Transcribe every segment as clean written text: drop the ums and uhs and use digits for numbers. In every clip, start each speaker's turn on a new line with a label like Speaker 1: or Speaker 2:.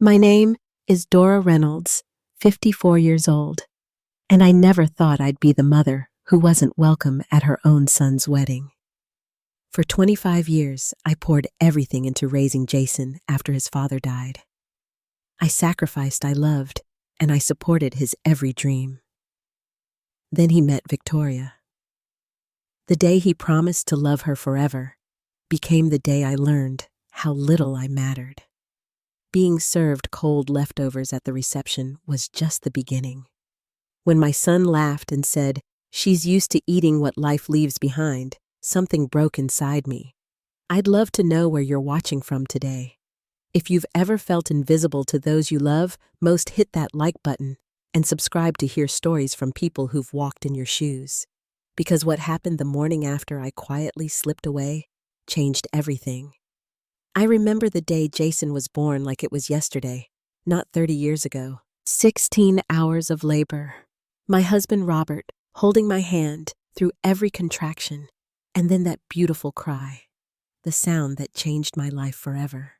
Speaker 1: My name is Dora Reynolds, 54 years old, and I never thought I'd be the mother who wasn't welcome at her own son's wedding. For 25 years, I poured everything into raising Jason after his father died. I sacrificed I loved, and I supported his every dream. Then he met Victoria. The day he promised to love her forever became the day I learned how little I mattered. Being served cold leftovers at the reception was just the beginning. When my son laughed and said, "She's used to eating what life leaves behind," something broke inside me. I'd love to know where you're watching from today. If you've ever felt invisible to those you love, most hit that like button and subscribe to hear stories from people who've walked in your shoes. Because what happened the morning after I quietly slipped away changed everything. I remember the day Jason was born like it was yesterday, not 30 years ago. 16 hours of labor. My husband Robert holding my hand through every contraction, and then that beautiful cry, the sound that changed my life forever.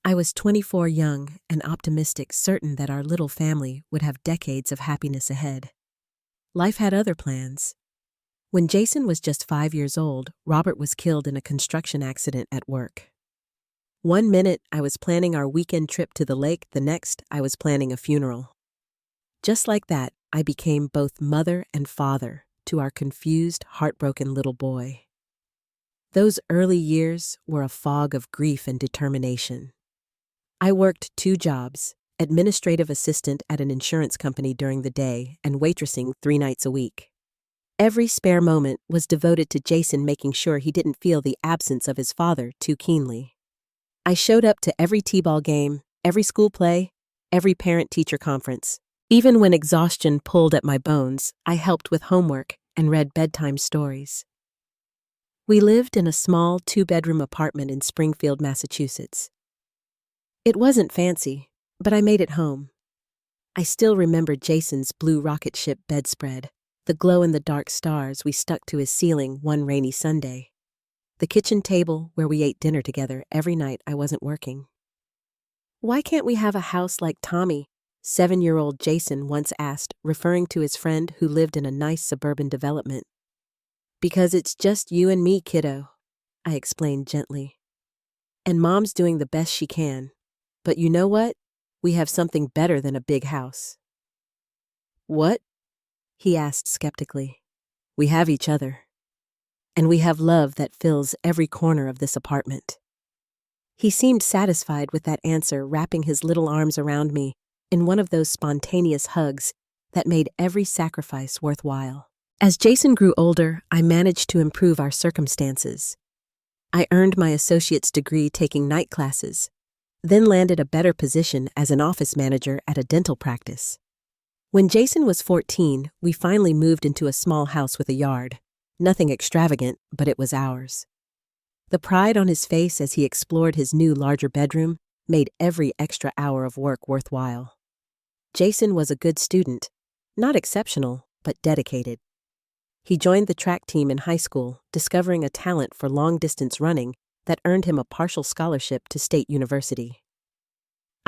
Speaker 1: I was 24, young and optimistic, certain that our little family would have decades of happiness ahead. Life had other plans. When Jason was just 5 years old, Robert was killed in a construction accident at work. One minute, I was planning our weekend trip to the lake, the next, I was planning a funeral. Just like that, I became both mother and father to our confused, heartbroken little boy. Those early years were a fog of grief and determination. I worked 2 jobs, administrative assistant at an insurance company during the day and waitressing 3 nights a week. Every spare moment was devoted to Jason, making sure he didn't feel the absence of his father too keenly. I showed up to every t-ball game, every school play, every parent-teacher conference. Even when exhaustion pulled at my bones, I helped with homework and read bedtime stories. We lived in a small 2-bedroom apartment in Springfield, Massachusetts. It wasn't fancy, but I made it home. I still remember Jason's blue rocket ship bedspread, the glow-in-the-dark stars we stuck to his ceiling one rainy Sunday, the kitchen table where we ate dinner together every night I wasn't working. "Why can't we have a house like Tommy?" 7-year-old Jason once asked, referring to his friend who lived in a nice suburban development. "Because it's just you and me, kiddo," I explained gently. "And Mom's doing the best she can. But you know what? We have something better than a big house." "What?" he asked skeptically. "We have each other. And we have love that fills every corner of this apartment." He seemed satisfied with that answer, wrapping his little arms around me in one of those spontaneous hugs that made every sacrifice worthwhile. As Jason grew older, I managed to improve our circumstances. I earned my associate's degree taking night classes, then landed a better position as an office manager at a dental practice. When Jason was 14, we finally moved into a small house with a yard. Nothing extravagant, but it was ours. The pride on his face as he explored his new, larger bedroom made every extra hour of work worthwhile. Jason was a good student, not exceptional, but dedicated. He joined the track team in high school, discovering a talent for long-distance running that earned him a partial scholarship to State University.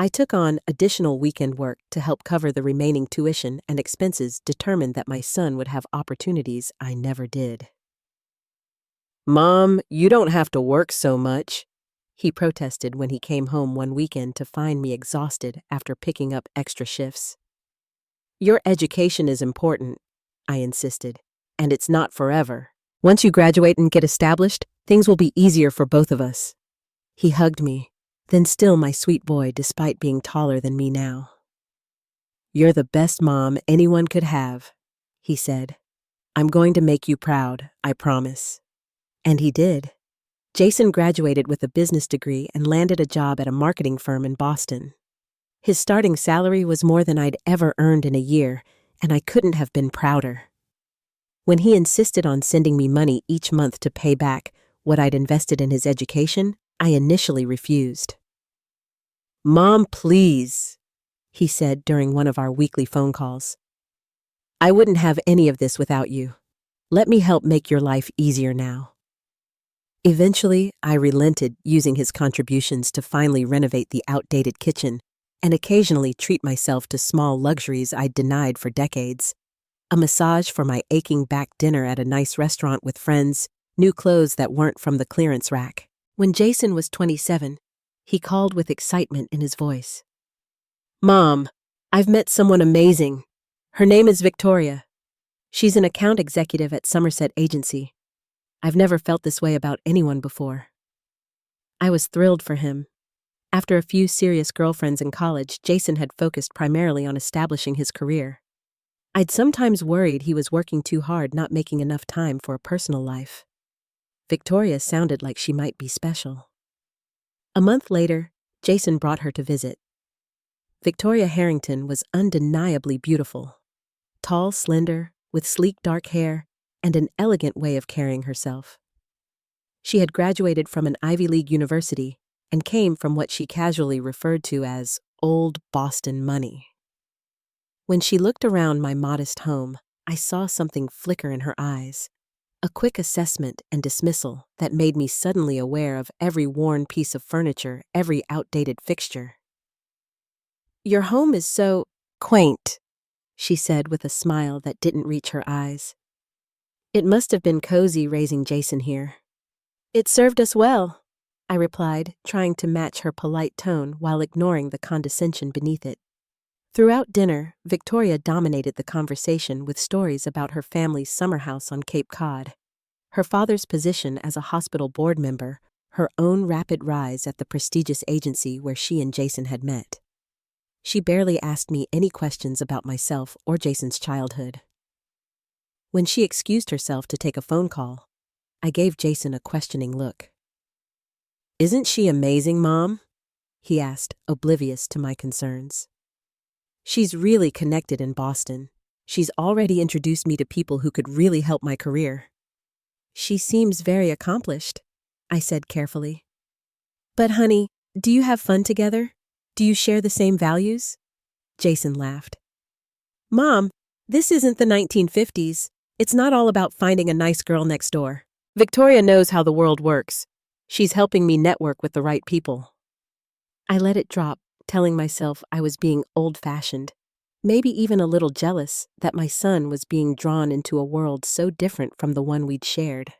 Speaker 1: I took on additional weekend work to help cover the remaining tuition and expenses, determined that my son would have opportunities I never did. "Mom, you don't have to work so much," he protested when he came home one weekend to find me exhausted after picking up extra shifts. "Your education is important," I insisted, "and it's not forever. Once you graduate and get established, things will be easier for both of us." He hugged me, then still my sweet boy despite being taller than me now. "You're the best mom anyone could have," he said. "I'm going to make you proud, I promise." And he did. Jason graduated with a business degree and landed a job at a marketing firm in Boston. His starting salary was more than I'd ever earned in a year, and I couldn't have been prouder. When he insisted on sending me money each month to pay back what I'd invested in his education, I initially refused. "Mom, please," he said during one of our weekly phone calls. "I wouldn't have any of this without you. Let me help make your life easier now." Eventually, I relented, using his contributions to finally renovate the outdated kitchen and occasionally treat myself to small luxuries I'd denied for decades. A massage for my aching back, dinner at a nice restaurant with friends, new clothes that weren't from the clearance rack. When Jason was 27, he called with excitement in his voice. "Mom, I've met someone amazing. Her name is Victoria. She's an account executive at Somerset Agency. I've never felt this way about anyone before." I was thrilled for him. After a few serious girlfriends in college, Jason had focused primarily on establishing his career. I'd sometimes worried he was working too hard, not making enough time for a personal life. Victoria sounded like she might be special. A month later, Jason brought her to visit. Victoria Harrington was undeniably beautiful. Tall, slender, with sleek dark hair, and an elegant way of carrying herself. She had graduated from an Ivy League university and came from what she casually referred to as old Boston money. When she looked around my modest home, I saw something flicker in her eyes, a quick assessment and dismissal that made me suddenly aware of every worn piece of furniture, every outdated fixture. "Your home is so quaint," she said with a smile that didn't reach her eyes. "It must have been cozy raising Jason here." "It served us well," I replied, trying to match her polite tone while ignoring the condescension beneath it. Throughout dinner, Victoria dominated the conversation with stories about her family's summer house on Cape Cod, her father's position as a hospital board member, her own rapid rise at the prestigious agency where she and Jason had met. She barely asked me any questions about myself or Jason's childhood. When she excused herself to take a phone call, I gave Jason a questioning look. "Isn't she amazing, Mom?" he asked, oblivious to my concerns. "She's really connected in Boston. She's already introduced me to people who could really help my career." "She seems very accomplished," I said carefully. "But honey, do you have fun together? Do you share the same values?" Jason laughed. "Mom, this isn't the 1950s. It's not all about finding a nice girl next door. Victoria knows how the world works. She's helping me network with the right people." I let it drop, telling myself I was being old-fashioned, maybe even a little jealous that my son was being drawn into a world so different from the one we'd shared.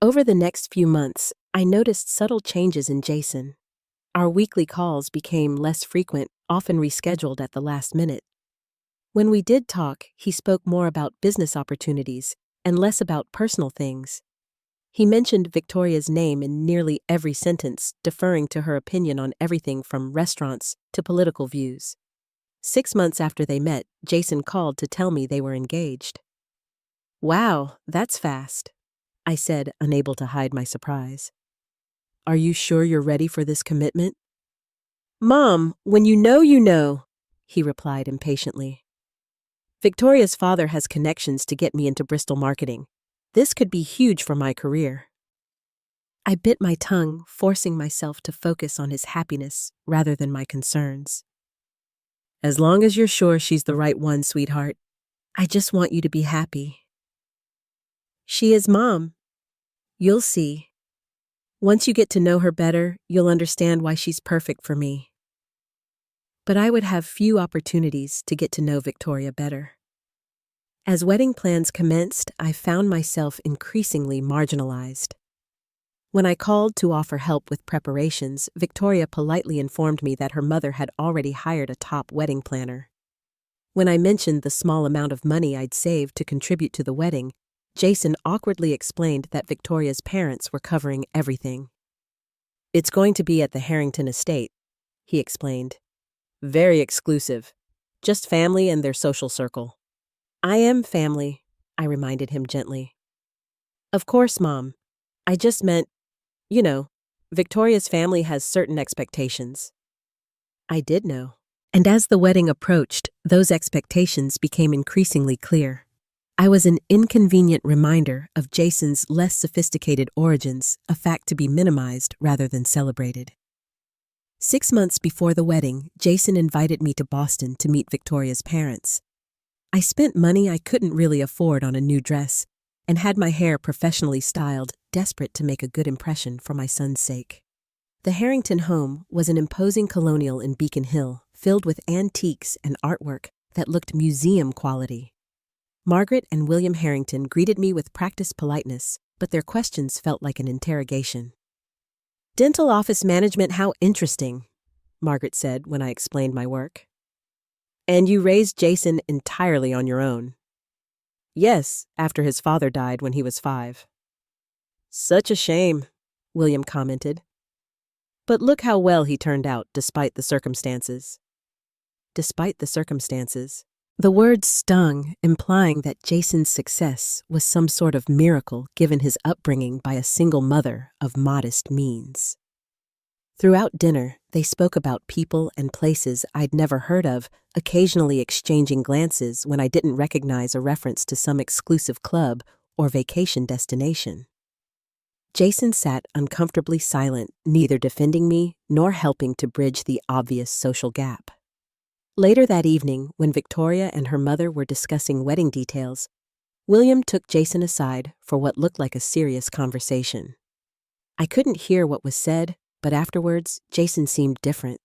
Speaker 1: Over the next few months, I noticed subtle changes in Jason. Our weekly calls became less frequent, often rescheduled at the last minute. When we did talk, he spoke more about business opportunities and less about personal things. He mentioned Victoria's name in nearly every sentence, deferring to her opinion on everything from restaurants to political views. 6 months after they met, Jason called to tell me they were engaged. "Wow, that's fast," I said, unable to hide my surprise. "Are you sure you're ready for this commitment?" "Mom, when you know," he replied impatiently. "Victoria's father has connections to get me into Bristol marketing. This could be huge for my career." I bit my tongue, forcing myself to focus on his happiness rather than my concerns. "As long as you're sure she's the right one, sweetheart. I just want you to be happy." "She is, Mom. You'll see. Once you get to know her better, you'll understand why she's perfect for me." But I would have few opportunities to get to know Victoria better. As wedding plans commenced, I found myself increasingly marginalized. When I called to offer help with preparations, Victoria politely informed me that her mother had already hired a top wedding planner. When I mentioned the small amount of money I'd saved to contribute to the wedding, Jason awkwardly explained that Victoria's parents were covering everything. "It's going to be at the Harrington estate," he explained. "Very exclusive. Just family and their social circle." "I am family," I reminded him gently. "Of course, Mom. I just meant, Victoria's family has certain expectations." I did know. And as the wedding approached, those expectations became increasingly clear. I was an inconvenient reminder of Jason's less sophisticated origins, a fact to be minimized rather than celebrated. 6 months before the wedding, Jason invited me to Boston to meet Victoria's parents. I spent money I couldn't really afford on a new dress, and had my hair professionally styled, desperate to make a good impression for my son's sake. The Harrington home was an imposing colonial in Beacon Hill, filled with antiques and artwork that looked museum quality. Margaret and William Harrington greeted me with practiced politeness, but their questions felt like an interrogation. "Dental office management, how interesting," Margaret said when I explained my work. "And you raised Jason entirely on your own?" "Yes, after his father died when he was 5. "Such a shame," William commented. "But look how well he turned out despite the circumstances." Despite the circumstances. The word stung, implying that Jason's success was some sort of miracle given his upbringing by a single mother of modest means. Throughout dinner, they spoke about people and places I'd never heard of, occasionally exchanging glances when I didn't recognize a reference to some exclusive club or vacation destination. Jason sat uncomfortably silent, neither defending me nor helping to bridge the obvious social gap. Later that evening, when Victoria and her mother were discussing wedding details, William took Jason aside for what looked like a serious conversation. I couldn't hear what was said, but afterwards, Jason seemed different.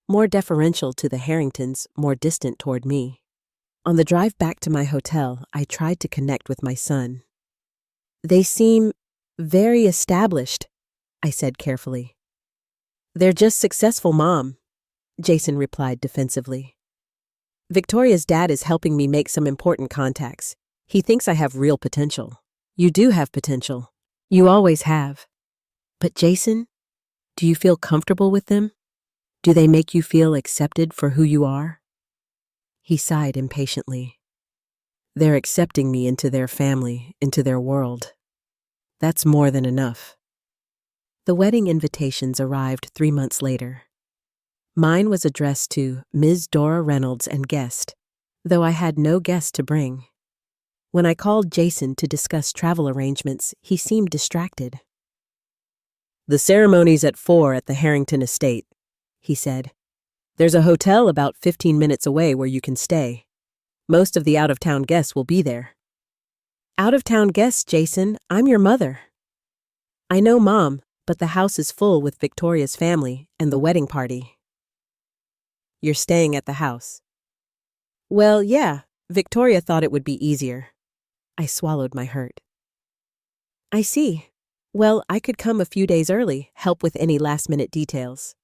Speaker 1: More deferential to the Harringtons, more distant toward me. On the drive back to my hotel, I tried to connect with my son. "They seem very established," I said carefully. "They're just successful, Mom," Jason replied defensively. "Victoria's dad is helping me make some important contacts. He thinks I have real potential." "You do have potential. You always have. But Jason, do you feel comfortable with them? Do they make you feel accepted for who you are?" He sighed impatiently. "They're accepting me into their family, into their world. That's more than enough." The wedding invitations arrived 3 months later. Mine was addressed to Ms. Dora Reynolds and guest, though I had no guest to bring. When I called Jason to discuss travel arrangements, he seemed distracted. "The ceremony's at 4 at the Harrington estate," he said. "There's a hotel about 15 minutes away where you can stay. Most of the out-of-town guests will be there." "Out-of-town guests, Jason? I'm your mother." "I know, Mom, but the house is full with Victoria's family and the wedding party." "You're staying at the house?" "Well, yeah, Victoria thought it would be easier." I swallowed my hurt. "I see. Well, I could come a few days early, help with any last-minute details."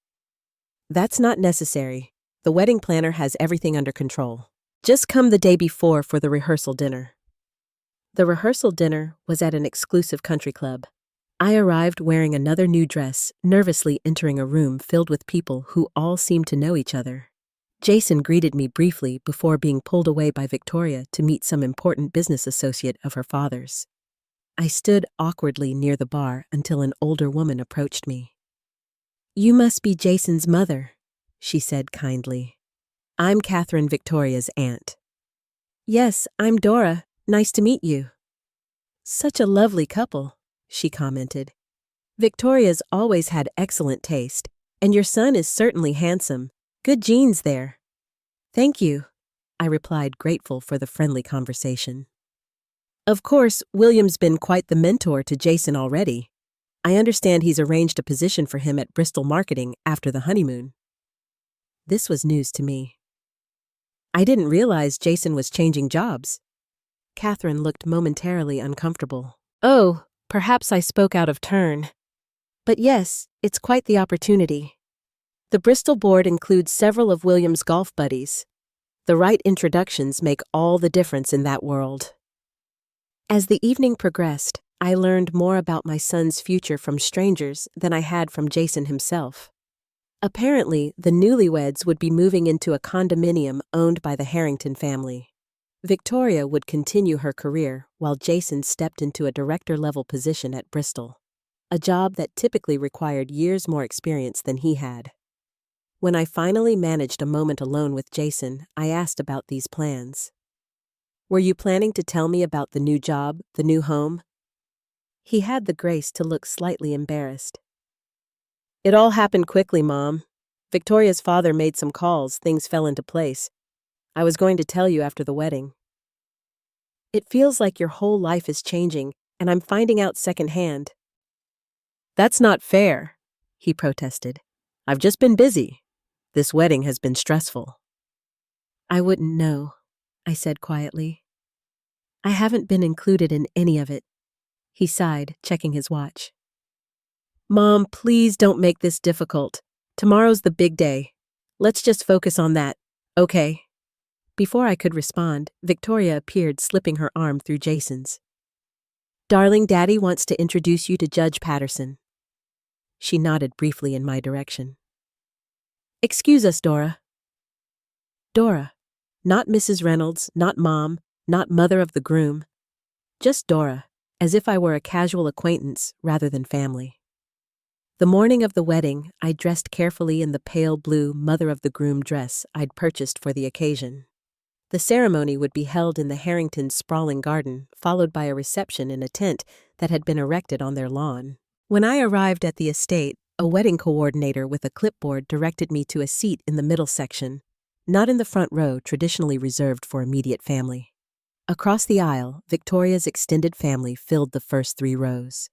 Speaker 1: "That's not necessary. The wedding planner has everything under control. Just come the day before for the rehearsal dinner." The rehearsal dinner was at an exclusive country club. I arrived wearing another new dress, nervously entering a room filled with people who all seemed to know each other. Jason greeted me briefly before being pulled away by Victoria to meet some important business associate of her father's. I stood awkwardly near the bar until an older woman approached me. "You must be Jason's mother," she said kindly. "I'm Catherine, Victoria's aunt." "Yes, I'm Dora. Nice to meet you." "Such a lovely couple," she commented. "Victoria's always had excellent taste, and your son is certainly handsome. Good genes there." "Thank you," I replied, grateful for the friendly conversation. Of course, William's been quite the mentor to Jason already. I understand he's arranged a position for him at Bristol Marketing after the honeymoon. This was news to me. I didn't realize Jason was changing jobs. Catherine looked momentarily uncomfortable. "Oh, perhaps I spoke out of turn. But yes, it's quite the opportunity. The Bristol board includes several of William's golf buddies. The right introductions make all the difference in that world." As the evening progressed, I learned more about my son's future from strangers than I had from Jason himself. Apparently, the newlyweds would be moving into a condominium owned by the Harrington family. Victoria would continue her career while Jason stepped into a director-level position at Bristol, a job that typically required years more experience than he had. When I finally managed a moment alone with Jason, I asked about these plans. "Were you planning to tell me about the new job, the new home?" He had the grace to look slightly embarrassed. "It all happened quickly, Mom. Victoria's father made some calls, things fell into place. I was going to tell you after the wedding." It feels like your whole life is changing, and I'm finding out secondhand." "That's not fair," he protested. "I've just been busy. This wedding has been stressful." "I wouldn't know," I said quietly. "I haven't been included in any of it." He sighed, checking his watch. "Mom, please don't make this difficult. Tomorrow's the big day. Let's just focus on that, okay?" Before I could respond, Victoria appeared, slipping her arm through Jason's. "Darling, Daddy wants to introduce you to Judge Patterson." She nodded briefly in my direction. "Excuse us, Dora." Dora. Not Mrs. Reynolds, not Mom, not mother of the groom. Just Dora, as if I were a casual acquaintance rather than family. The morning of the wedding, I dressed carefully in the pale blue mother of the groom dress I'd purchased for the occasion. The ceremony would be held in the Harringtons' sprawling garden, followed by a reception in a tent that had been erected on their lawn. When I arrived at the estate, a wedding coordinator with a clipboard directed me to a seat in the middle section, not in the front row traditionally reserved for immediate family. Across the aisle, Victoria's extended family filled the first 3 rows.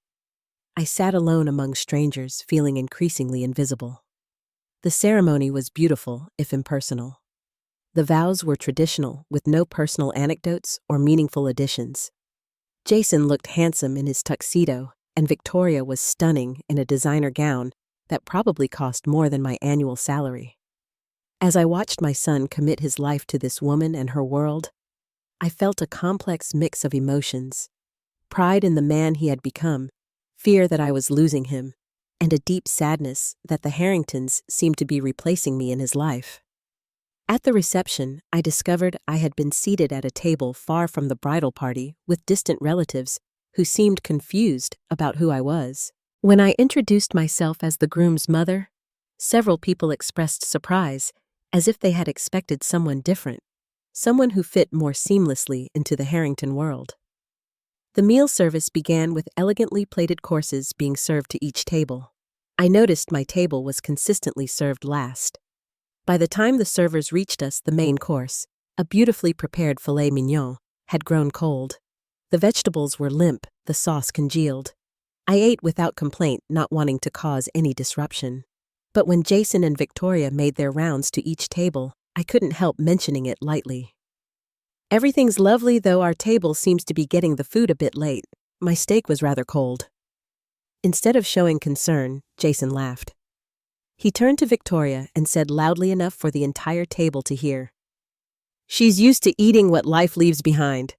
Speaker 1: I sat alone among strangers, feeling increasingly invisible. The ceremony was beautiful, if impersonal. The vows were traditional, with no personal anecdotes or meaningful additions. Jason looked handsome in his tuxedo, and Victoria was stunning in a designer gown that probably cost more than my annual salary. As I watched my son commit his life to this woman and her world, I felt a complex mix of emotions: pride in the man he had become, fear that I was losing him, and a deep sadness that the Harringtons seemed to be replacing me in his life. At the reception, I discovered I had been seated at a table far from the bridal party with distant relatives who seemed confused about who I was. When I introduced myself as the groom's mother, several people expressed surprise, as if they had expected someone different, someone who fit more seamlessly into the Harrington world. The meal service began with elegantly plated courses being served to each table. I noticed my table was consistently served last. By the time the servers reached us, the main course, a beautifully prepared filet mignon, had grown cold. The vegetables were limp, the sauce congealed. I ate without complaint, not wanting to cause any disruption. But when Jason and Victoria made their rounds to each table, I couldn't help mentioning it lightly. "Everything's lovely, though our table seems to be getting the food a bit late. My steak was rather cold." Instead of showing concern, Jason laughed. He turned to Victoria and said loudly enough for the entire table to hear, "She's used to eating what life leaves behind."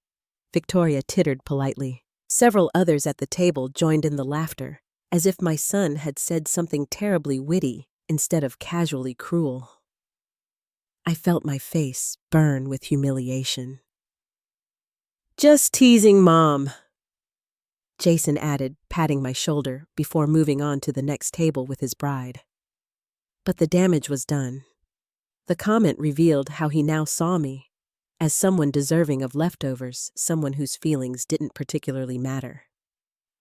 Speaker 1: Victoria tittered politely. Several others at the table joined in the laughter, as if my son had said something terribly witty instead of casually cruel. I felt my face burn with humiliation. "Just teasing, Mom," Jason added, patting my shoulder before moving on to the next table with his bride. But the damage was done. The comment revealed how he now saw me, as someone deserving of leftovers, someone whose feelings didn't particularly matter.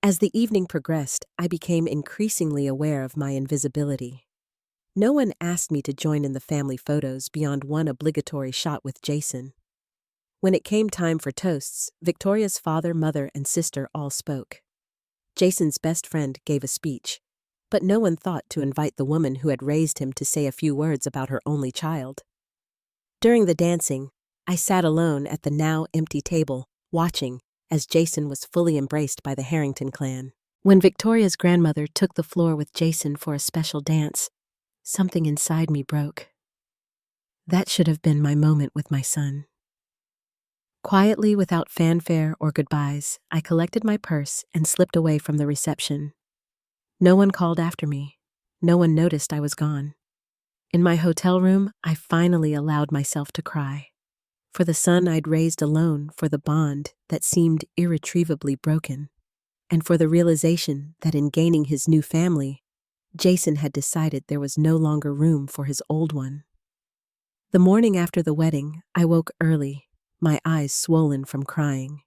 Speaker 1: As the evening progressed, I became increasingly aware of my invisibility. No one asked me to join in the family photos beyond one obligatory shot with Jason. When it came time for toasts, Victoria's father, mother, and sister all spoke. Jason's best friend gave a speech, but no one thought to invite the woman who had raised him to say a few words about her only child. During the dancing, I sat alone at the now empty table, watching as Jason was fully embraced by the Harrington clan. When Victoria's grandmother took the floor with Jason for a special dance, something inside me broke. That should have been my moment with my son. Quietly, without fanfare or goodbyes, I collected my purse and slipped away from the reception. No one called after me. No one noticed I was gone. In my hotel room, I finally allowed myself to cry. For the son I'd raised alone, for the bond that seemed irretrievably broken, and for the realization that in gaining his new family, Jason had decided there was no longer room for his old one. The morning after the wedding, I woke early, my eyes swollen from crying.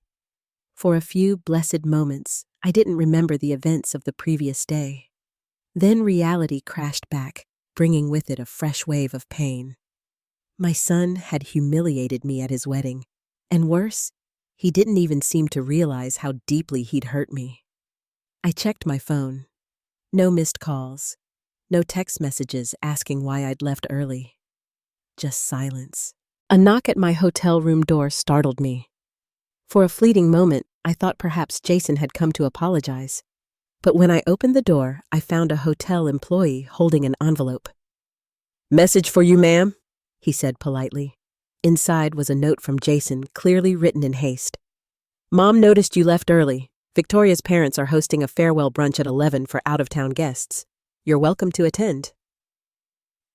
Speaker 1: For a few blessed moments, I didn't remember the events of the previous day. Then reality crashed back, bringing with it a fresh wave of pain. My son had humiliated me at his wedding, and worse, He didn't even seem to realize how deeply he'd hurt me. I checked my phone. No missed calls. No text messages asking why I'd left early. Just silence. A knock at my hotel room door startled me. For a fleeting moment, I thought perhaps Jason had come to apologize. But when I opened the door, I found a hotel employee holding an envelope. "Message for you, ma'am," he said politely. Inside was a note from Jason, clearly written in haste. "Mom noticed you left early. Victoria's parents are hosting a farewell brunch at 11 for out-of-town guests. You're welcome to attend."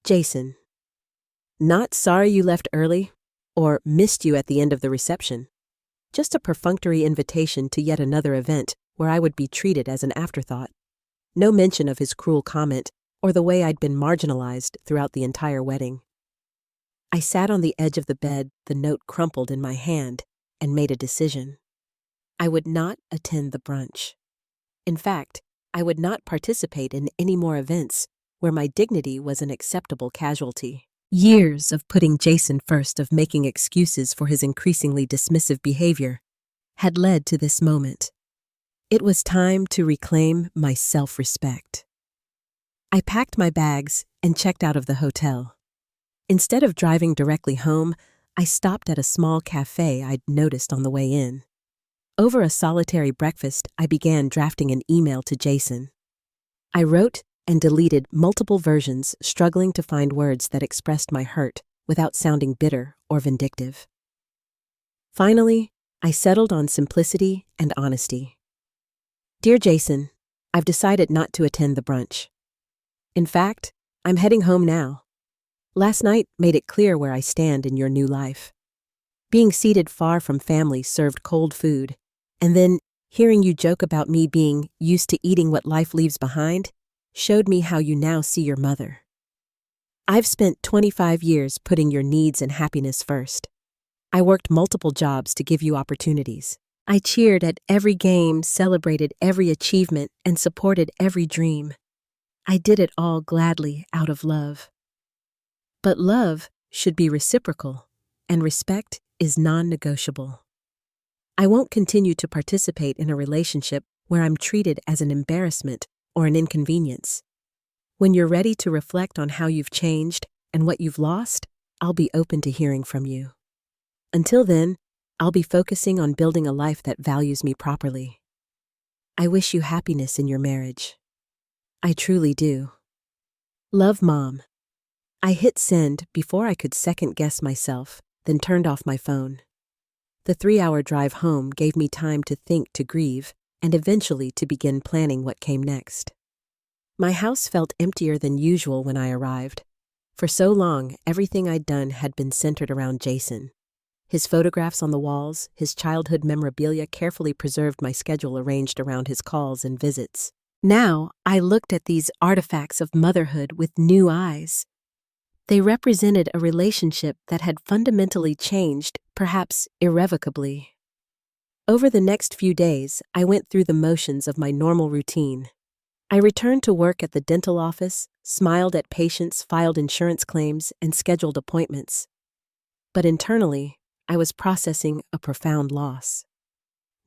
Speaker 1: Jason. Not sorry you left early, or missed you at the end of the reception. Just a perfunctory invitation to yet another event where I would be treated as an afterthought. No mention of his cruel comment or the way I'd been marginalized throughout the entire wedding. I sat on the edge of the bed, the note crumpled in my hand, and made a decision. I would not attend the brunch. In fact, I would not participate in any more events where my dignity was an acceptable casualty. Years of putting Jason first, of making excuses for his increasingly dismissive behavior, had led to this moment. It was time to reclaim my self-respect. I packed my bags and checked out of the hotel. Instead of driving directly home, I stopped at a small cafe I'd noticed on the way in. Over a solitary breakfast, I began drafting an email to Jason. I wrote and deleted multiple versions, struggling to find words that expressed my hurt without sounding bitter or vindictive. Finally, I settled on simplicity and honesty. "Dear Jason, I've decided not to attend the brunch. In fact, I'm heading home now. Last night made it clear where I stand in your new life. Being seated far from family served cold food, and then hearing you joke about me being used to eating what life leaves behind showed me how you now see your mother. I've spent 25 years putting your needs and happiness first. I worked multiple jobs to give you opportunities. I cheered at every game, celebrated every achievement, and supported every dream. I did it all gladly out of love. But love should be reciprocal, and respect is non-negotiable. I won't continue to participate in a relationship where I'm treated as an embarrassment or an inconvenience. When you're ready to reflect on how you've changed and what you've lost, I'll be open to hearing from you. Until then, I'll be focusing on building a life that values me properly. I wish you happiness in your marriage. I truly do. Love, Mom." I hit send before I could second-guess myself, then turned off my phone. The 3-hour drive home gave me time to think, to grieve, and eventually to begin planning what came next. My house felt emptier than usual when I arrived. For so long, everything I'd done had been centered around Jason. His photographs on the walls, his childhood memorabilia carefully preserved my schedule arranged around his calls and visits. Now, I looked at these artifacts of motherhood with new eyes. They represented a relationship that had fundamentally changed, perhaps irrevocably. Over the next few days, I went through the motions of my normal routine. I returned to work at the dental office, smiled at patients, filed insurance claims, and scheduled appointments. But internally, I was processing a profound loss.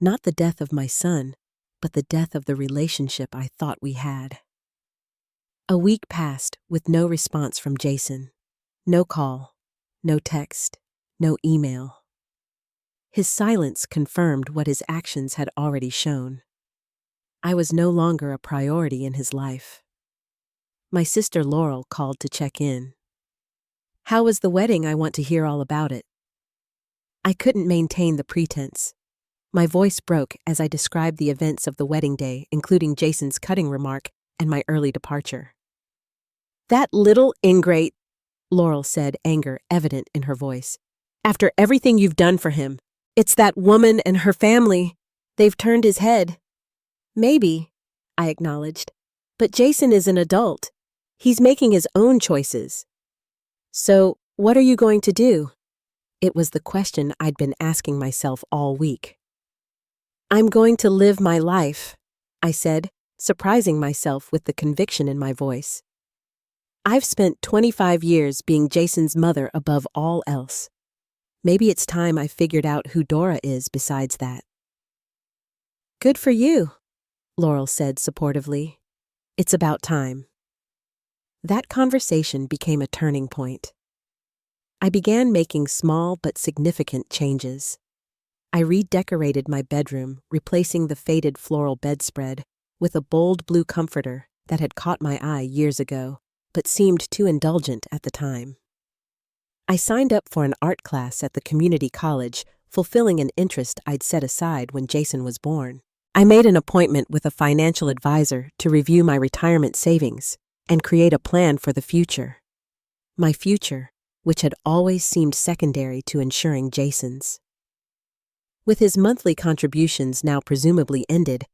Speaker 1: Not the death of my son, but the death of the relationship I thought we had. A week passed with no response from Jason. No call, no text, no email. His silence confirmed what his actions had already shown. I was no longer a priority in his life. My sister Laurel called to check in. "How was the wedding? I want to hear all about it." I couldn't maintain the pretense. My voice broke as I described the events of the wedding day, including Jason's cutting remark and my early departure. "That little ingrate," Laurel said, anger evident in her voice. "After everything you've done for him, it's that woman and her family. They've turned his head." "Maybe," I acknowledged, "but Jason is an adult. He's making his own choices." "So, what are you going to do?" It was the question I'd been asking myself all week. "I'm going to live my life," I said, surprising myself with the conviction in my voice. "I've spent 25 years being Jason's mother above all else. Maybe it's time I figured out who Dora is besides that. Good for you, Laurel said supportively. It's about time. That conversation became a turning point. I began making small but significant changes. I redecorated my bedroom, replacing the faded floral bedspread with a bold blue comforter that had caught my eye years ago, but seemed too indulgent at the time. I signed up for an art class at the community college, fulfilling an interest I'd set aside when Jason was born. I made an appointment with a financial advisor to review my retirement savings and create a plan for the future. My future, which had always seemed secondary to ensuring Jason's. With his monthly contributions now presumably ended,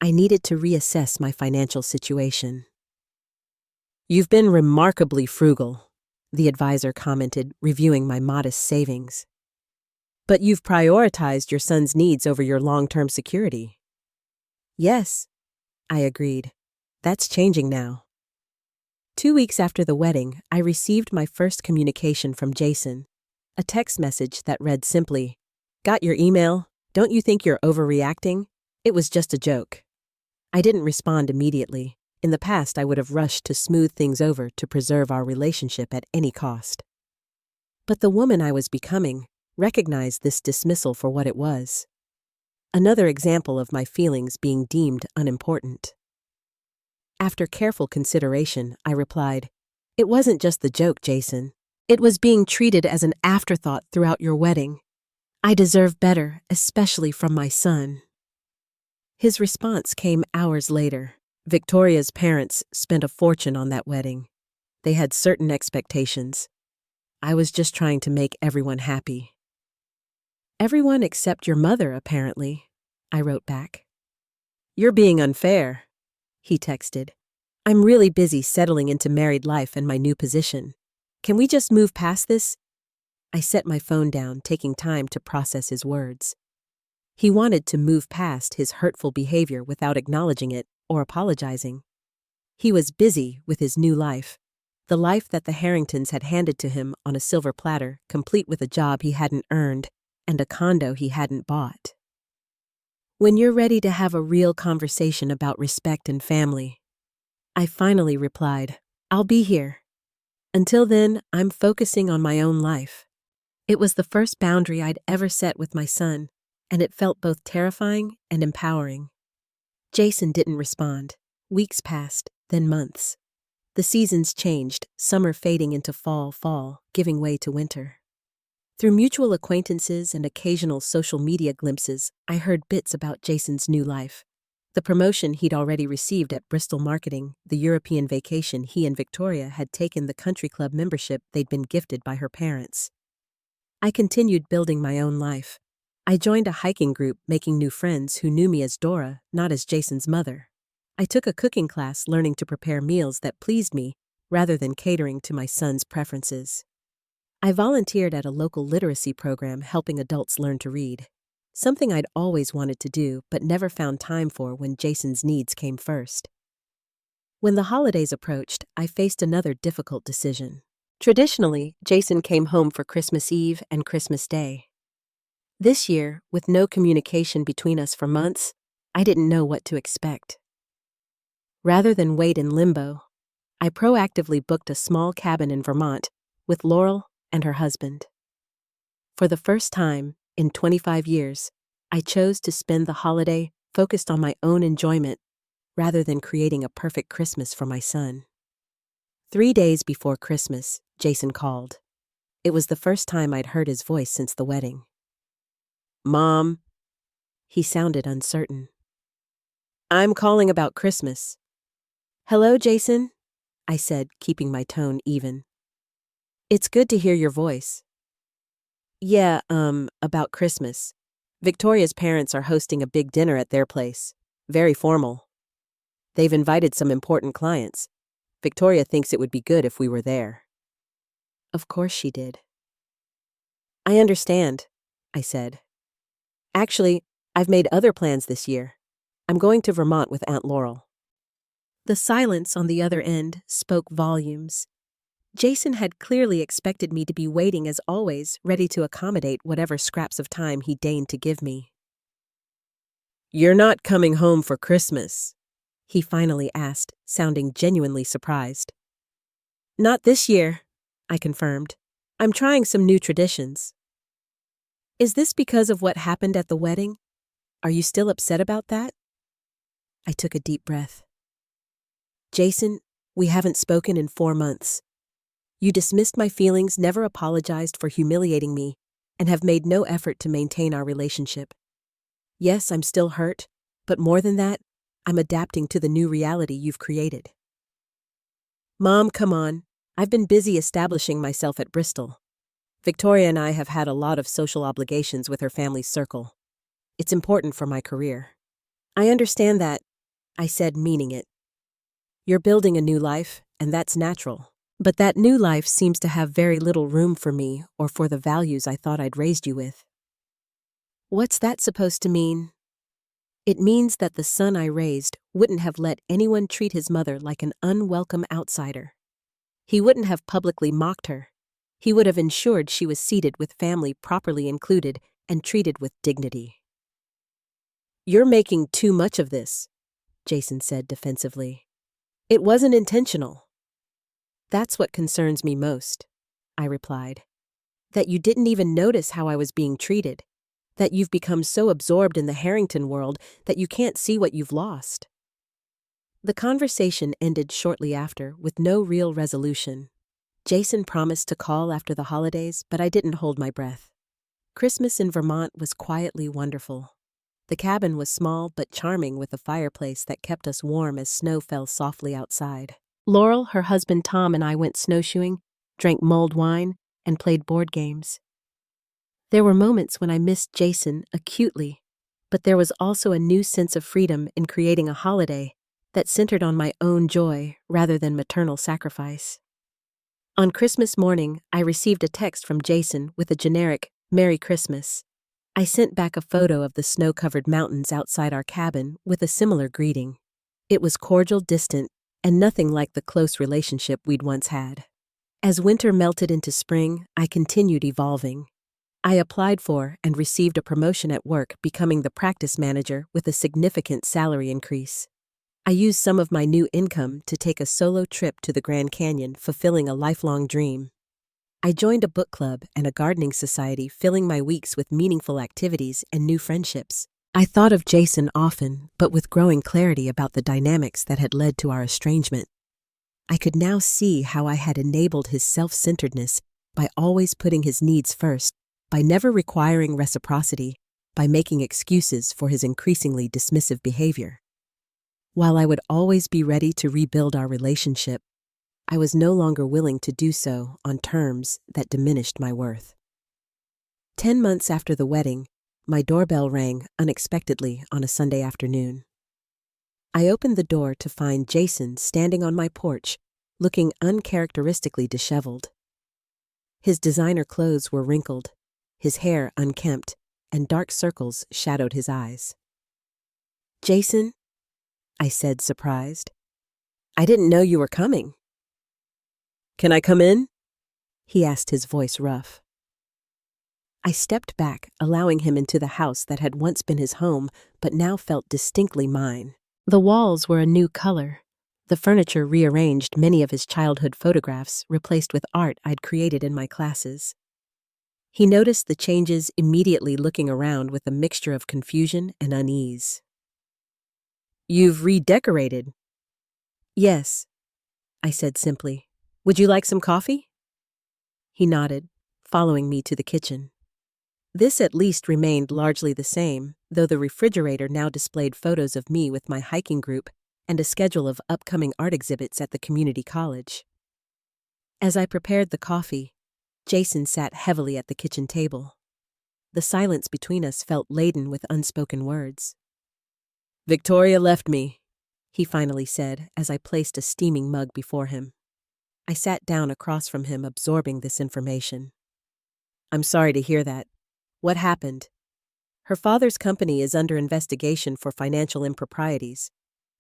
Speaker 1: I needed to reassess my financial situation. You've been remarkably frugal, the advisor commented, reviewing my modest savings. But you've prioritized your son's needs over your long-term security. Yes, I agreed. That's changing now. 2 weeks after the wedding, I received my first communication from Jason, a text message that read simply, "Got your email? Don't you think you're overreacting? It was just a joke." I didn't respond immediately. In the past, I would have rushed to smooth things over to preserve our relationship at any cost. But the woman I was becoming recognized this dismissal for what it was. Another example of my feelings being deemed unimportant. After careful consideration, I replied, "It wasn't just the joke, Jason. It was being treated as an afterthought throughout your wedding. I deserve better, especially from my son." His response came hours later. Victoria's parents spent a fortune on that wedding. They had certain expectations. I was just trying to make everyone happy. "Everyone except your mother, apparently," I wrote back. "You're being unfair," he texted. "I'm really busy settling into married life and my new position. Can we just move past this?" I set my phone down, taking time to process his words. He wanted to move past his hurtful behavior without acknowledging it or apologizing. He was busy with his new life, the life that the Harringtons had handed to him on a silver platter, complete with a job he hadn't earned and a condo he hadn't bought. "When you're ready to have a real conversation about respect and family," I finally replied, "I'll be here. Until then, I'm focusing on my own life." It was the first boundary I'd ever set with my son, and it felt both terrifying and empowering. Jason didn't respond. Weeks passed, then months. The seasons changed, summer fading into fall, giving way to winter. Through mutual acquaintances and occasional social media glimpses, I heard bits about Jason's new life. The promotion he'd already received at Bristol Marketing, the European vacation he and Victoria had taken, the country club membership they'd been gifted by her parents. I continued building my own life. I joined a hiking group, making new friends who knew me as Dora, not as Jason's mother. I took a cooking class, learning to prepare meals that pleased me rather than catering to my son's preferences. I volunteered at a local literacy program, helping adults learn to read, something I'd always wanted to do but never found time for when Jason's needs came first. When the holidays approached, I faced another difficult decision. Traditionally, Jason came home for Christmas Eve and Christmas Day. This year, with no communication between us for months, I didn't know what to expect. Rather than wait in limbo, I proactively booked a small cabin in Vermont with Laurel and her husband. For the first time in 25 years, I chose to spend the holiday focused on my own enjoyment rather than creating a perfect Christmas for my son. 3 days before Christmas, Jason called. It was the first time I'd heard his voice since the wedding. "Mom," he sounded uncertain. "I'm calling about Christmas." "Hello, Jason," I said, keeping my tone even. "It's good to hear your voice." "Yeah, about Christmas. Victoria's parents are hosting a big dinner at their place. Very formal. They've invited some important clients. Victoria thinks it would be good if we were there." Of course she did. "I understand," I said. "Actually, I've made other plans this year. I'm going to Vermont with Aunt Laurel." The silence on the other end spoke volumes. Jason had clearly expected me to be waiting as always, ready to accommodate whatever scraps of time he deigned to give me. "You're not coming home for Christmas?" he finally asked, sounding genuinely surprised. "Not this year," I confirmed. "I'm trying some new traditions." "Is this because of what happened at the wedding? Are you still upset about that?" I took a deep breath. "Jason, we haven't spoken in 4 months. You dismissed my feelings, never apologized for humiliating me, and have made no effort to maintain our relationship. Yes, I'm still hurt, but more than that, I'm adapting to the new reality you've created." "Mom, come on. I've been busy establishing myself at Bristol. Victoria and I have had a lot of social obligations with her family's circle. It's important for my career." "I understand that," I said, meaning it. "You're building a new life, and that's natural. But that new life seems to have very little room for me or for the values I thought I'd raised you with." "What's that supposed to mean?" "It means that the son I raised wouldn't have let anyone treat his mother like an unwelcome outsider. He wouldn't have publicly mocked her. He would have ensured she was seated with family properly included and treated with dignity." "You're making too much of this," Jason said defensively. "It wasn't intentional." "That's what concerns me most," I replied. "That you didn't even notice how I was being treated. That you've become so absorbed in the Harrington world that you can't see what you've lost." The conversation ended shortly after, with no real resolution. Jason promised to call after the holidays, but I didn't hold my breath. Christmas in Vermont was quietly wonderful. The cabin was small but charming, with a fireplace that kept us warm as snow fell softly outside. Laurel, her husband Tom, and I went snowshoeing, drank mulled wine, and played board games. There were moments when I missed Jason acutely, but there was also a new sense of freedom in creating a holiday that centered on my own joy rather than maternal sacrifice. On Christmas morning, I received a text from Jason with a generic "Merry Christmas." I sent back a photo of the snow-covered mountains outside our cabin with a similar greeting. It was cordial, distant, and nothing like the close relationship we'd once had. As winter melted into spring, I continued evolving. I applied for and received a promotion at work, becoming the practice manager with a significant salary increase. I used some of my new income to take a solo trip to the Grand Canyon, fulfilling a lifelong dream. I joined a book club and a gardening society, filling my weeks with meaningful activities and new friendships. I thought of Jason often, but with growing clarity about the dynamics that had led to our estrangement. I could now see how I had enabled his self-centeredness by always putting his needs first, by never requiring reciprocity, by making excuses for his increasingly dismissive behavior. While I would always be ready to rebuild our relationship, I was no longer willing to do so on terms that diminished my worth. 10 months after the wedding, my doorbell rang unexpectedly on a Sunday afternoon. I opened the door to find Jason standing on my porch, looking uncharacteristically disheveled. His designer clothes were wrinkled, his hair unkempt, and dark circles shadowed his eyes. "Jason," I said, surprised. "I didn't know you were coming." "Can I come in?" he asked, his voice rough. I stepped back, allowing him into the house that had once been his home, but now felt distinctly mine. The walls were a new color. The furniture rearranged, many of his childhood photographs replaced with art I'd created in my classes. He noticed the changes immediately, looking around with a mixture of confusion and unease. "You've redecorated." "Yes," I said simply. "Would you like some coffee?" He nodded, following me to the kitchen. This at least remained largely the same, though the refrigerator now displayed photos of me with my hiking group and a schedule of upcoming art exhibits at the community college. As I prepared the coffee, Jason sat heavily at the kitchen table. The silence between us felt laden with unspoken words. "Victoria left me," he finally said as I placed a steaming mug before him. I sat down across from him, absorbing this information. "I'm sorry to hear that. What happened?" "Her father's company is under investigation for financial improprieties.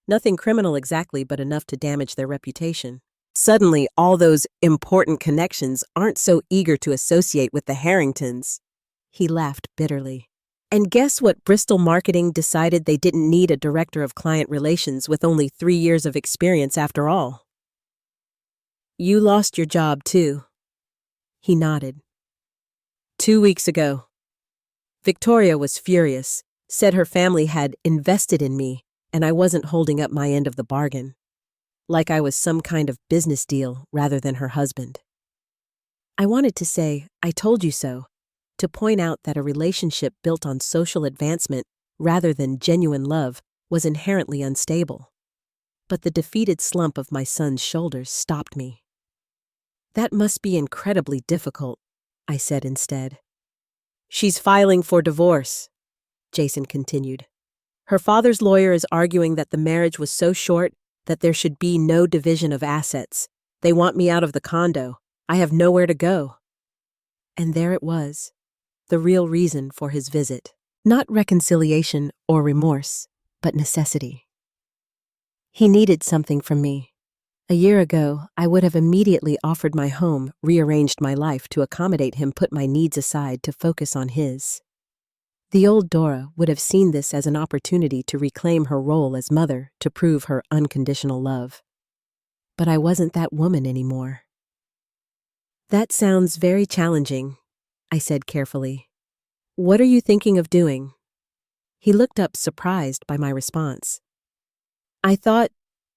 Speaker 1: Nothing criminal exactly, but enough to damage their reputation." Suddenly, all those important connections aren't so eager to associate with the Harringtons. He laughed bitterly. And guess what? Bristol Marketing decided they didn't need a director of client relations with only 3 years of experience after all. You lost your job too. He nodded. 2 weeks ago. Victoria was furious, said her family had invested in me, and I wasn't holding up my end of the bargain. Like I was some kind of business deal rather than her husband. I wanted to say, I told you so, to point out that a relationship built on social advancement rather than genuine love was inherently unstable. But the defeated slump of my son's shoulders stopped me. That must be incredibly difficult, I said instead. She's filing for divorce, Jason continued. Her father's lawyer is arguing that the marriage was so short that there should be no division of assets. They want me out of the condo. I have nowhere to go. And there it was, the real reason for his visit. Not reconciliation or remorse, but necessity. He needed something from me. A year ago, I would have immediately offered my home, rearranged my life to accommodate him, put my needs aside to focus on his. The old Dora would have seen this as an opportunity to reclaim her role as mother, to prove her unconditional love. But I wasn't that woman anymore. That sounds very challenging, I said carefully. What are you thinking of doing? He looked up, surprised by my response. I thought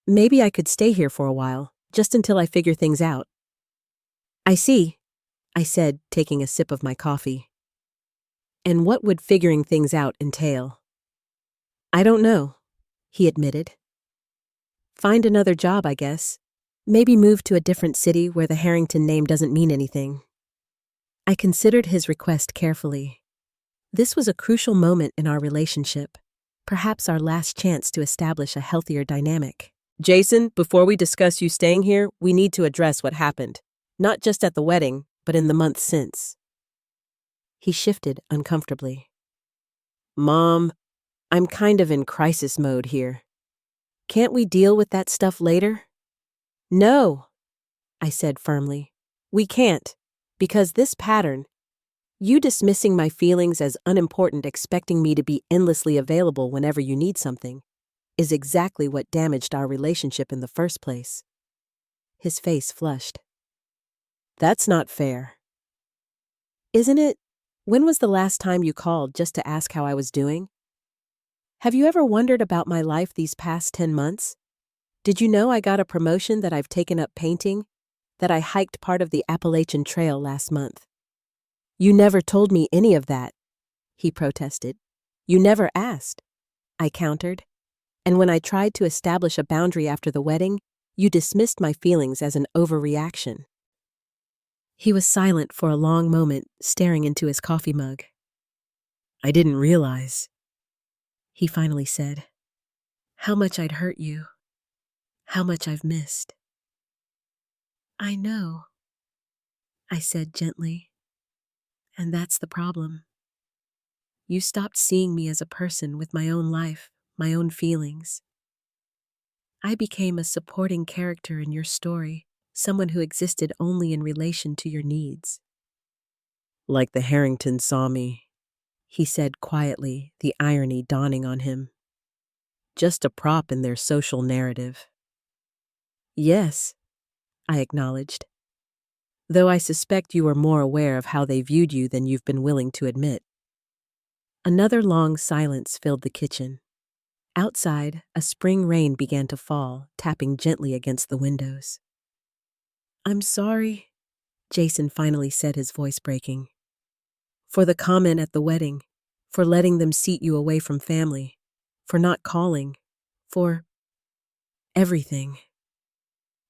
Speaker 1: maybe I could stay here for a while, just until I figure things out. I see, I said, taking a sip of my coffee. And what would figuring things out entail? I don't know, he admitted. Find another job, I guess. Maybe move to a different city where the Harrington name doesn't mean anything. I considered his request carefully. This was a crucial moment in our relationship, perhaps our last chance to establish a healthier dynamic. Jason, before we discuss you staying here, we need to address what happened, not just at the wedding, but in the months since. He shifted uncomfortably. Mom, I'm kind of in crisis mode here. Can't we deal with that stuff later? No, I said firmly. We can't, because this pattern, you dismissing my feelings as unimportant, expecting me to be endlessly available whenever you need something, is exactly what damaged our relationship in the first place. His face flushed. That's not fair. Isn't it? When was the last time you called just to ask how I was doing? Have you ever wondered about my life these past 10 months? Did you know I got a promotion, that I've taken up painting, that I hiked part of the Appalachian Trail last month? You never told me any of that, he protested. You never asked, I countered. And when I tried to establish a boundary after the wedding, you dismissed my feelings as an overreaction. He was silent for a long moment, staring into his coffee mug. I didn't realize, he finally said, how much I'd hurt you, how much I've missed. I know, I said gently, and that's the problem. You stopped seeing me as a person with my own life, my own feelings. I became a supporting character in your story, someone who existed only in relation to your needs. Like the Harringtons saw me, he said quietly, the irony dawning on him. Just a prop in their social narrative. Yes, I acknowledged, though I suspect you are more aware of how they viewed you than you've been willing to admit. Another long silence filled the kitchen. Outside, a spring rain began to fall, tapping gently against the windows. I'm sorry, Jason finally said, his voice breaking. For the comment at the wedding, for letting them seat you away from family, for not calling, for everything.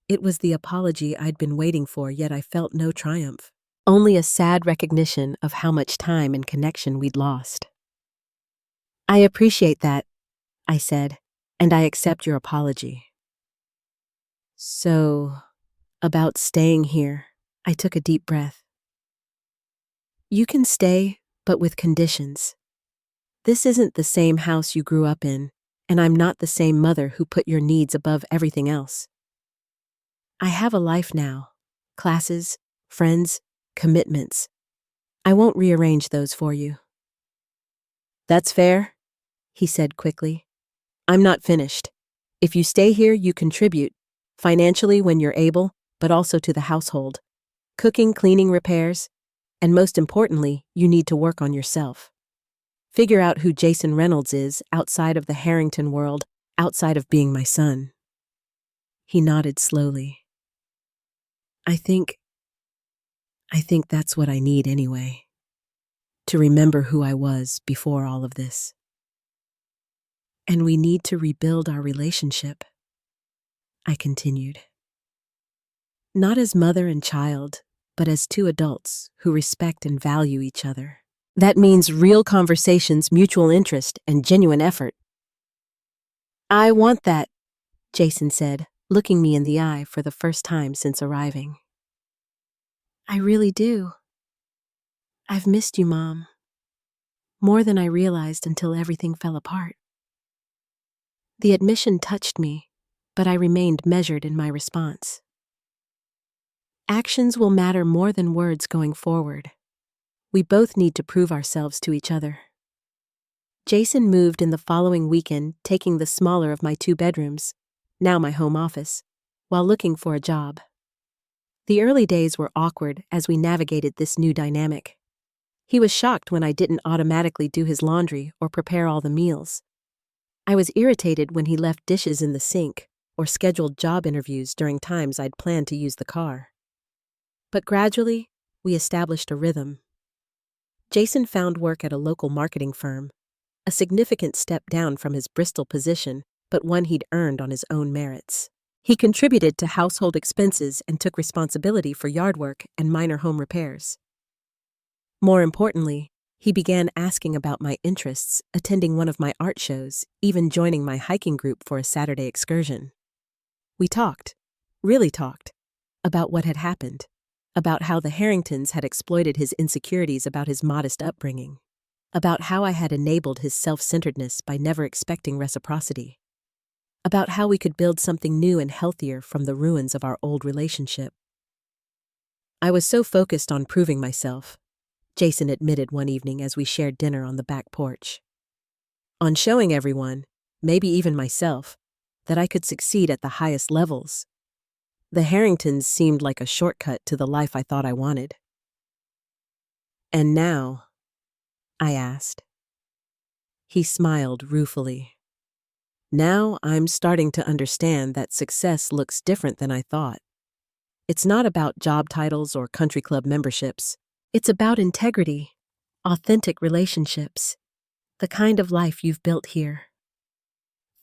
Speaker 1: It was the apology I'd been waiting for, yet I felt no triumph, only a sad recognition of how much time and connection we'd lost. I appreciate that, I said, and I accept your apology. So, about staying here, I took a deep breath. You can stay, but with conditions. This isn't the same house you grew up in, and I'm not the same mother who put your needs above everything else. I have a life now. Classes, friends, commitments. I won't rearrange those for you. That's fair, he said quickly. I'm not finished. If you stay here, you contribute, financially when you're able, but also to the household. Cooking, cleaning, repairs, and most importantly, you need to work on yourself. Figure out who Jason Reynolds is outside of the Harrington world, outside of being my son. He nodded slowly. I think that's what I need anyway. To remember who I was before all of this. And we need to rebuild our relationship, I continued. Not as mother and child, but as two adults who respect and value each other. That means real conversations, mutual interest, and genuine effort. I want that, Jason said, looking me in the eye for the first time since arriving. I really do. I've missed you, Mom. More than I realized until everything fell apart. The admission touched me, but I remained measured in my response. Actions will matter more than words going forward. We both need to prove ourselves to each other. Jason moved in the following weekend, taking the smaller of my 2 bedrooms, now my home office, while looking for a job. The early days were awkward as we navigated this new dynamic. He was shocked when I didn't automatically do his laundry or prepare all the meals. I was irritated when he left dishes in the sink or scheduled job interviews during times I'd planned to use the car. But gradually, we established a rhythm. Jason found work at a local marketing firm, a significant step down from his Bristol position, but one he'd earned on his own merits. He contributed to household expenses and took responsibility for yard work and minor home repairs. More importantly, he began asking about my interests, attending one of my art shows, even joining my hiking group for a Saturday excursion. We talked, really talked, about what had happened, about how the Harringtons had exploited his insecurities about his modest upbringing, about how I had enabled his self-centeredness by never expecting reciprocity, about how we could build something new and healthier from the ruins of our old relationship. I was so focused on proving myself, Jason admitted one evening as we shared dinner on the back porch. On showing everyone, maybe even myself, that I could succeed at the highest levels. The Harringtons seemed like a shortcut to the life I thought I wanted. And now? I asked. He smiled ruefully. Now I'm starting to understand that success looks different than I thought. It's not about job titles or country club memberships. It's about integrity, authentic relationships, the kind of life you've built here.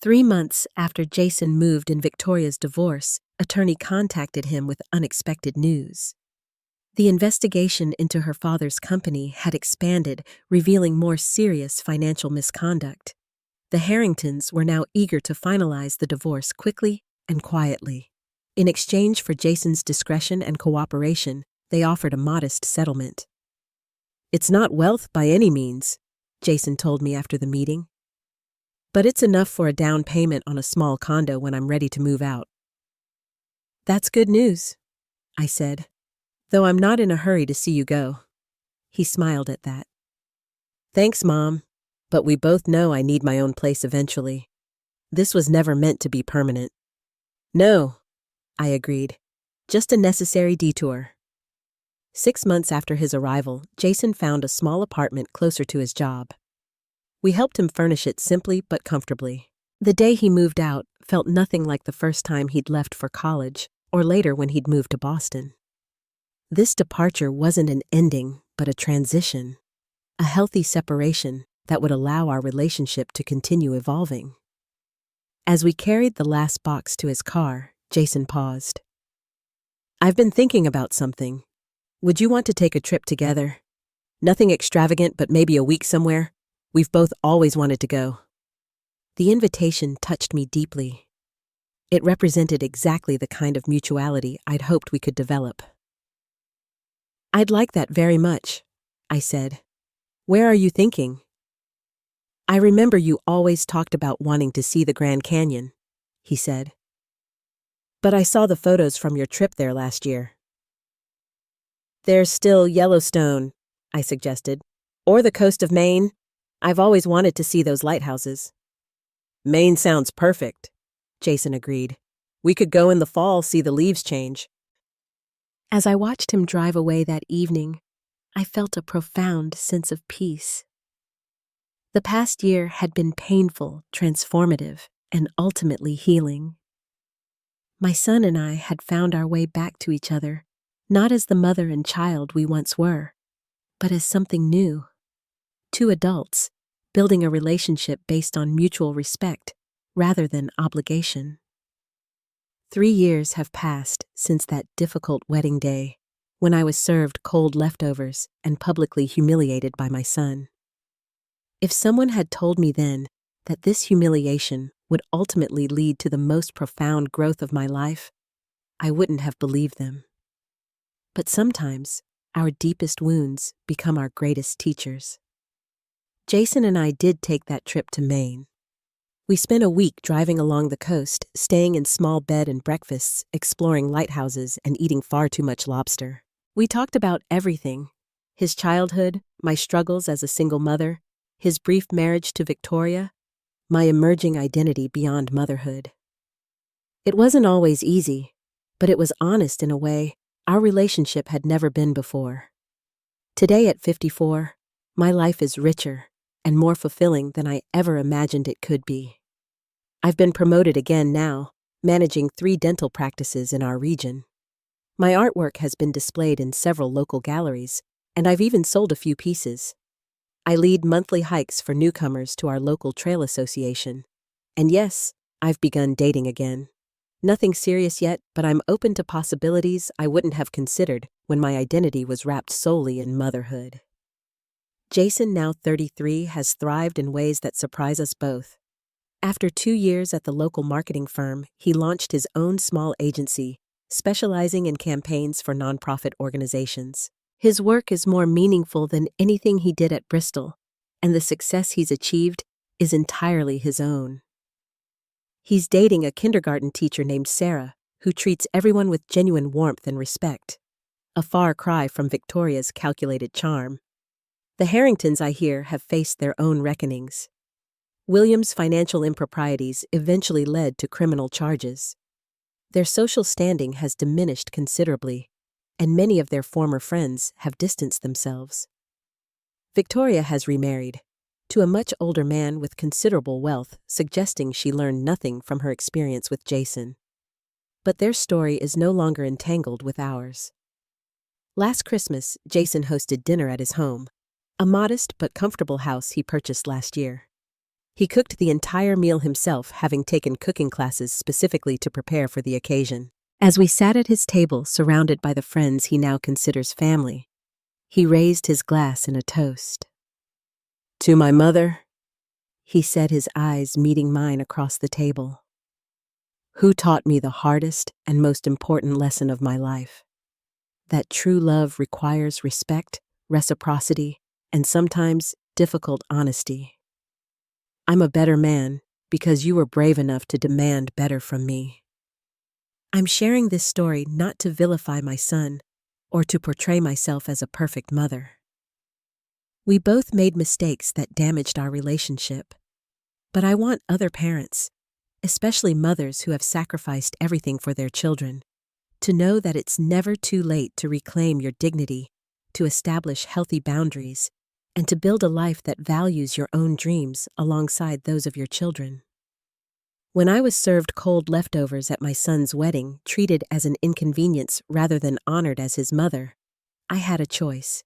Speaker 1: 3 months after Jason moved in Victoria's divorce, attorney contacted him with unexpected news. The investigation into her father's company had expanded, revealing more serious financial misconduct. The Harringtons were now eager to finalize the divorce quickly and quietly. In exchange for Jason's discretion and cooperation, they offered a modest settlement. It's not wealth by any means, Jason told me after the meeting. But it's enough for a down payment on a small condo when I'm ready to move out. That's good news, I said, though I'm not in a hurry to see you go. He smiled at that. Thanks, Mom, but we both know I need my own place eventually. This was never meant to be permanent. No, I agreed. Just a necessary detour. 6 months after his arrival, Jason found a small apartment closer to his job. We helped him furnish it simply but comfortably. The day he moved out felt nothing like the first time he'd left for college or later when he'd moved to Boston. This departure wasn't an ending, but a transition, a healthy separation that would allow our relationship to continue evolving. As we carried the last box to his car, Jason paused. I've been thinking about something. Would you want to take a trip together? Nothing extravagant, but maybe a week somewhere. We've both always wanted to go. The invitation touched me deeply. It represented exactly the kind of mutuality I'd hoped we could develop. I'd like that very much, I said. Where are you thinking? I remember you always talked about wanting to see the Grand Canyon, he said. But I saw the photos from your trip there last year. There's still Yellowstone, I suggested. Or the coast of Maine. I've always wanted to see those lighthouses. Maine sounds perfect, Jason agreed. We could go in the fall, see the leaves change. As I watched him drive away that evening, I felt a profound sense of peace. The past year had been painful, transformative, and ultimately healing. My son and I had found our way back to each other, not as the mother and child we once were, but as something new. Two adults, building a relationship based on mutual respect rather than obligation. 3 years have passed since that difficult wedding day, when I was served cold leftovers and publicly humiliated by my son. If someone had told me then that this humiliation would ultimately lead to the most profound growth of my life, I wouldn't have believed them. But sometimes, our deepest wounds become our greatest teachers. Jason and I did take that trip to Maine. We spent a week driving along the coast, staying in small bed and breakfasts, exploring lighthouses, and eating far too much lobster. We talked about everything: his childhood, my struggles as a single mother, his brief marriage to Victoria, my emerging identity beyond motherhood. It wasn't always easy, but it was honest in a way our relationship had never been before. Today at 54, my life is richer and more fulfilling than I ever imagined it could be. I've been promoted again now, managing 3 dental practices in our region. My artwork has been displayed in several local galleries, and I've even sold a few pieces. I lead monthly hikes for newcomers to our local trail association. And yes, I've begun dating again. Nothing serious yet, but I'm open to possibilities I wouldn't have considered when my identity was wrapped solely in motherhood. Jason, now 33, has thrived in ways that surprise us both. After 2 years at the local marketing firm, he launched his own small agency, specializing in campaigns for nonprofit organizations. His work is more meaningful than anything he did at Bristol, and the success he's achieved is entirely his own. He's dating a kindergarten teacher named Sarah, who treats everyone with genuine warmth and respect, a far cry from Victoria's calculated charm. The Harringtons, I hear, have faced their own reckonings. William's financial improprieties eventually led to criminal charges. Their social standing has diminished considerably, and many of their former friends have distanced themselves. Victoria has remarried, to a much older man with considerable wealth, suggesting she learned nothing from her experience with Jason. But their story is no longer entangled with ours. Last Christmas, Jason hosted dinner at his home, a modest but comfortable house he purchased last year. He cooked the entire meal himself, having taken cooking classes specifically to prepare for the occasion. As we sat at his table, surrounded by the friends he now considers family, he raised his glass in a toast. "To my mother," he said, his eyes meeting mine across the table, "who taught me the hardest and most important lesson of my life, that true love requires respect, reciprocity, and sometimes difficult honesty. I'm a better man because you were brave enough to demand better from me." I'm sharing this story not to vilify my son or to portray myself as a perfect mother. We both made mistakes that damaged our relationship, but I want other parents, especially mothers who have sacrificed everything for their children, to know that it's never too late to reclaim your dignity, to establish healthy boundaries, and to build a life that values your own dreams alongside those of your children. When I was served cold leftovers at my son's wedding, treated as an inconvenience rather than honored as his mother, I had a choice: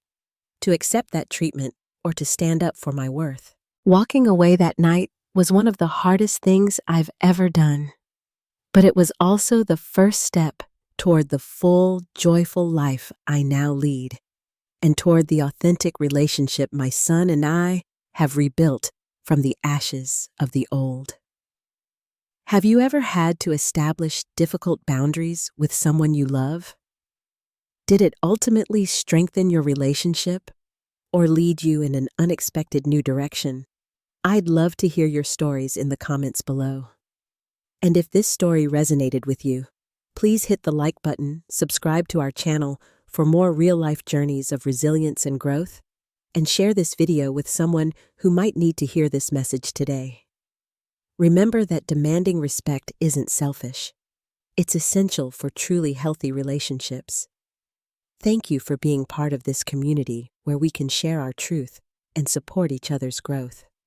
Speaker 1: to accept that treatment or to stand up for my worth. Walking away that night was one of the hardest things I've ever done, but it was also the first step toward the full, joyful life I now lead, and toward the authentic relationship my son and I have rebuilt from the ashes of the old. Have you ever had to establish difficult boundaries with someone you love? Did it ultimately strengthen your relationship or lead you in an unexpected new direction? I'd love to hear your stories in the comments below. And if this story resonated with you, Please hit the like button, subscribe to our channel for more real-life journeys of resilience and growth, and share this video with someone who might need to hear this message today. Remember that demanding respect isn't selfish. It's essential for truly healthy relationships. Thank you for being part of this community where we can share our truth and support each other's growth.